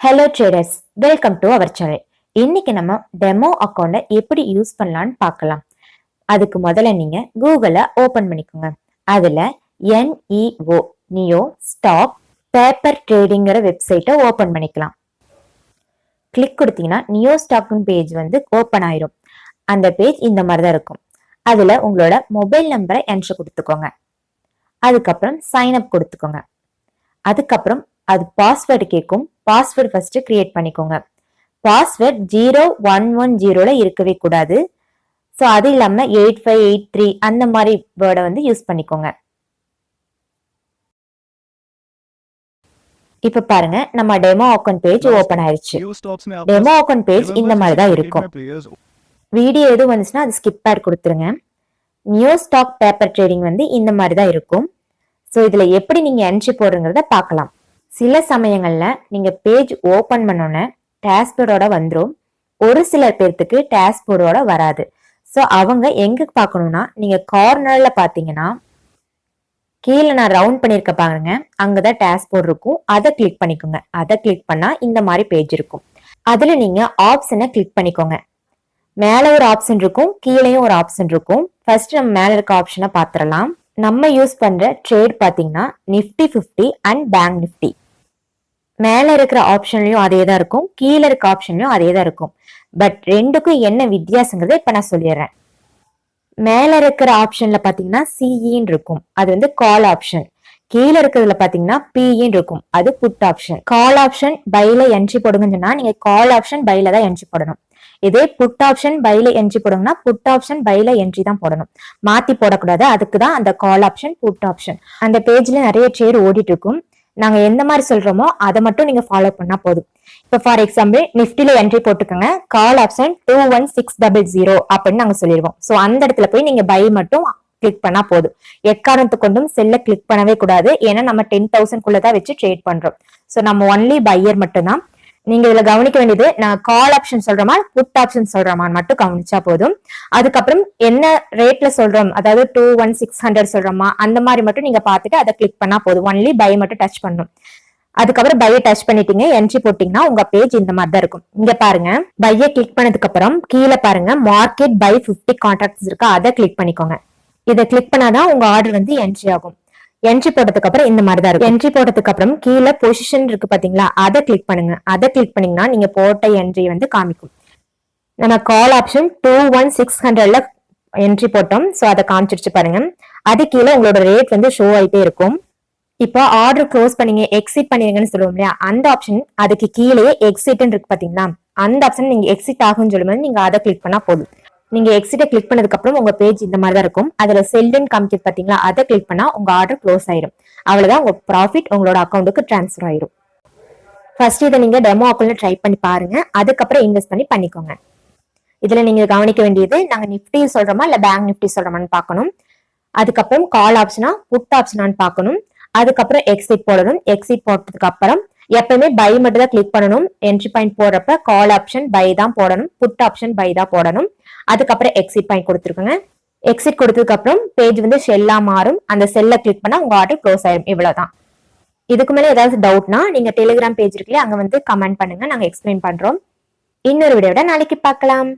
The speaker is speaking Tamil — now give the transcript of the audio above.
Hello traders, welcome to our channel. இன்னைக்கு நம்ம டெமோ அக்கௌண்ட்டை எப்படி யூஸ் பண்ணலான்னு பார்க்கலாம். அதுக்கு முதல்ல நீங்க கூகுளை ஓபன் பண்ணிக்கோங்க. அதுல நியோ ஸ்டாக் பேப்பர் ட்ரேடிங்கிற வெப்சைட்டை ஓபன் பண்ணிக்கலாம். கிளிக் கொடுத்தீங்கன்னா நியோ ஸ்டாக்னு பேஜ் ஓபன் ஆயிரும். அந்த பேஜ் இந்த மாதிரி தான் இருக்கும். அதுல உங்களோட மொபைல் நம்பரை என்ட்ரு கொடுத்துக்கோங்க. அதுக்கப்புறம் சைன் அப் கொடுத்துக்கோங்க. அதுக்கப்புறம் அது பாஸ்வேர்டு கேட்கும். பாஸ்வேர்டு ஃபர்ஸ்ட் கிரியேட் பண்ணிக்கோங்க. பாஸ்வேர்ட் 0110ல இருக்கவே கூடாது. ஸோ அது இல்லாம 8583 அந்த மாதிரி வேர்டை யூஸ் பண்ணிக்கோங்க. இப்ப பாருங்க, நம்ம டெமோ அக்கௌண்ட் பேஜ் ஓபன் ஆயிடுச்சு. டெமோ அக்கௌண்ட் பேஜ் இந்த மாதிரி தான் இருக்கும். வீடியோ எதுவும் வந்துச்சுன்னா அது ஸ்கிப் ஆட் கொடுத்துருங்க. நியூ ஸ்டாக் பேப்பர் ட்ரேடிங் இந்த மாதிரி தான் இருக்கும். ஸோ இதுல எப்படி நீங்க என்ட்ரி போடுறத பார்க்கலாம். சில சமயங்கள்ல நீங்க பேஜ் ஓபன் பண்ணோன்னே டேஷ்போர்டோட வந்துடும். ஒரு சில பேர்த்துக்கு டேஷ்போர்டோட வராது. ஸோ அவங்க எங்க பார்க்கணும்னா, நீங்க கார்னர்ல பாத்தீங்கன்னா கீழே நான் ரவுண்ட் பண்ணிருக்க பாருங்க, அங்கதான் டேஷ்போர்ட் இருக்கும். அதை கிளிக் பண்ணிக்கோங்க. அதை கிளிக் பண்ணா இந்த மாதிரி பேஜ் இருக்கும். அதுல நீங்க ஆப்ஷனை கிளிக் பண்ணிக்கோங்க. மேல ஒரு ஆப்ஷன் இருக்கும், கீழேயும் ஒரு ஆப்ஷன் இருக்கும். ஃபர்ஸ்ட் நம்ம மேல இருக்க ஆப்ஷனை பாத்திரலாம். நம்ம யூஸ் பண்ற ட்ரேட் பாத்தீங்கன்னா நிஃப்டி 50 அண்ட் பேங்க் நிஃப்டி. மேல இருக்கிற ஆப்ஷன்லயும் அதே தான் இருக்கும், கீழே இருக்க ஆப்ஷன்லயும் அதே தான் இருக்கும். பட் ரெண்டுக்கும் என்ன வித்தியாசங்கிறத இப்ப நான் சொல்லிடுறேன். மேல இருக்கிற ஆப்ஷன்ல பாத்தீங்கன்னா சிஇன்னு இருக்கும், அது கால் ஆப்ஷன். கீழே இருக்கிறதுல பாத்தீங்கன்னா பிஇன்னு இருக்கும், அது புட் ஆப்ஷன். கால் ஆப்ஷன் பைல என்ட்ரி போடுங்கன்னு சொன்னா நீங்க கால் ஆப்ஷன் பைல தான் என்ட்ரி போடணும். இதே புட் ஆப்ஷன் பைல என்ட்ரி போடுங்கன்னா புட் ஆப்ஷன் பைல என்ட்ரி தான் போடணும், மாத்தி போடக்கூடாது. அதுக்குதான் அந்த கால் ஆப்ஷன் புட் ஆப்ஷன். அந்த பேஜ்ல நிறைய ட்ரேட் ஓடிட்டு இருக்கும். நாங்க எந்த மாதிரி சொல்றோமோ அதை மட்டும் நீங்க ஃபாலோ பண்ணா போதும். இப்ப ஃபார் எக்ஸாம்பிள் நிஃப்டில என்ட்ரி போட்டுக்கோங்க, கால் ஆப்ஷன் 21600 அப்படின்னு நாங்க சொல்லிடுவோம். சோ அந்த இடத்துல போய் நீங்க பை மட்டும் கிளிக் பண்ணா போதும். எக்காரணத்து கொண்டும் செல்ல கிளிக் பண்ணவே கூடாது. ஏன்னா நம்ம 10,000 வச்சு ட்ரேட் பண்றோம். சோ நம்ம ஒன்லி பையர் மட்டும் தான். நீங்க இதுல கவனிக்க வேண்டியது, நான் கால் ஆப்ஷன் சொல்றோமா புட் ஆப்ஷன் சொல்றோமான்னு மட்டும் கவனிச்சா போதும். அதுக்கப்புறம் என்ன ரேட்ல சொல்றோம், அதாவது 21600 சொல்றோமா அந்த மாதிரி மட்டும் நீங்க பாத்துட்டு அதை கிளிக் பண்ணா போதும். ஒன்லி பை மட்டும் டச் பண்ணும். அதுக்கப்புறம் பையை டச் பண்ணிட்டீங்க, என்ட்ரி போட்டீங்கன்னா உங்க பேஜ் இந்த மாதிரி தான் இருக்கும். இங்க பாருங்க, பையை கிளிக் பண்ணதுக்கு அப்புறம் கீழே பாருங்க மார்க்கெட் பை 50 கான்ட்ராக்ட்ஸ் இருக்கு, அதை கிளிக் பண்ணிக்கோங்க. இதை கிளிக் பண்ணாதான் உங்க ஆர்டர் என்ட்ரி ஆகும். என்ட்ரி போட்டதுக்கு அப்புறம் இந்த மாதிரி தான் இருக்கும். என்ட்ரி போட்டதுக்கு அப்புறம் கீழே பொசிஷன் இருக்கு பாத்தீங்களா, அதை கிளிக் பண்ணுங்க. அதை கிளிக் பண்ணீங்கன்னா நீங்க போட்ட என்ட்ரி காமிக்கும். நம்ம கால் ஆப்ஷன் 21600ல என்ட்ரி போட்டோம். சோ அதை காமிச்சிருச்சு பாருங்க. அது கீழே உங்களோட ரேட் ஷோ ஆயிட்டே இருக்கும். இப்போ ஆர்டர் க்ளோஸ் பண்ணீங்க, எக்ஸிட் பண்ணிருங்கன்னு சொல்லுவோம் இல்லையா, அந்த ஆப்ஷன் அதுக்கு கீழே எக்ஸிட் இருக்கு பாத்தீங்களா, அந்த ஆப்ஷன் நீங்க எக்ஸிட் ஆகும்னு சொல்லும்போது நீங்க அதை கிளிக் பண்ணா போதும். நீங்க எக்ஸிட்டை கிளிக் பண்ணதுக்கு அப்புறம் உங்க பேஜ் இந்த மாதிரி தான் இருக்கும். அதுல செல்லுன்னு காமிக்குது பாத்தீங்களா, அதை கிளிக் பண்ணா உங்க ஆர்டர் க்ளோஸ் ஆயிரும். அவ்வளவுதான், உங்க ப்ராஃபிட் உங்களோட அக்கௌண்ட்டுக்கு டிரான்ஸ்ஃபர் ஆயிரும். ஃபர்ஸ்ட் இதை நீங்க டெமோ அக்கௌண்ட்ல ட்ரை பண்ணி பாருங்க. அதுக்கப்புறம் இன்வெஸ்ட் பண்ணி பண்ணிக்கோங்க. இதுல நீங்க கவனிக்க வேண்டியது, நாங்க நிஃப்டி சொல்றோமா இல்ல பேங்க் நிஃப்டி சொல்றோமான்னு பார்க்கணும். அதுக்கப்புறம் கால் ஆப்ஷனா புட் ஆப்ஷனான்னு பார்க்கணும். அதுக்கப்புறம் எக்ஸிட் போடணும். எக்ஸிட் போட்டதுக்கு அப்புறம் எப்பவுமே பை மட்டும் தான் கிளிக் பண்ணணும். என்ட்ரி பாயிண்ட் போடுறப்ப கால் ஆப்ஷன் பை தான் போடணும், புட் ஆப்ஷன் பை தான் போடணும். அதுக்கப்புறம் எக்ஸிட் பாயிண்ட் கொடுத்துருக்கோங்க. எக்ஸிட் கொடுத்ததுக்கு அப்புறம் பேஜ் செல்லா மாறும். அந்த செல்ல கிளிக் பண்ணா உங்க ஆர்டர் க்ளோஸ் ஆயிரும். இவ்வளவுதான். இதுக்கு மேல ஏதாவது டவுட்னா நீங்க டெலிகிராம் பேஜ் இருக்குல்ல, அங்க கமெண்ட் பண்ணுங்க, நாங்க எக்ஸ்பிளைன் பண்றோம். இன்னொரு வீடியோட நாளைக்கு பார்க்கலாம்.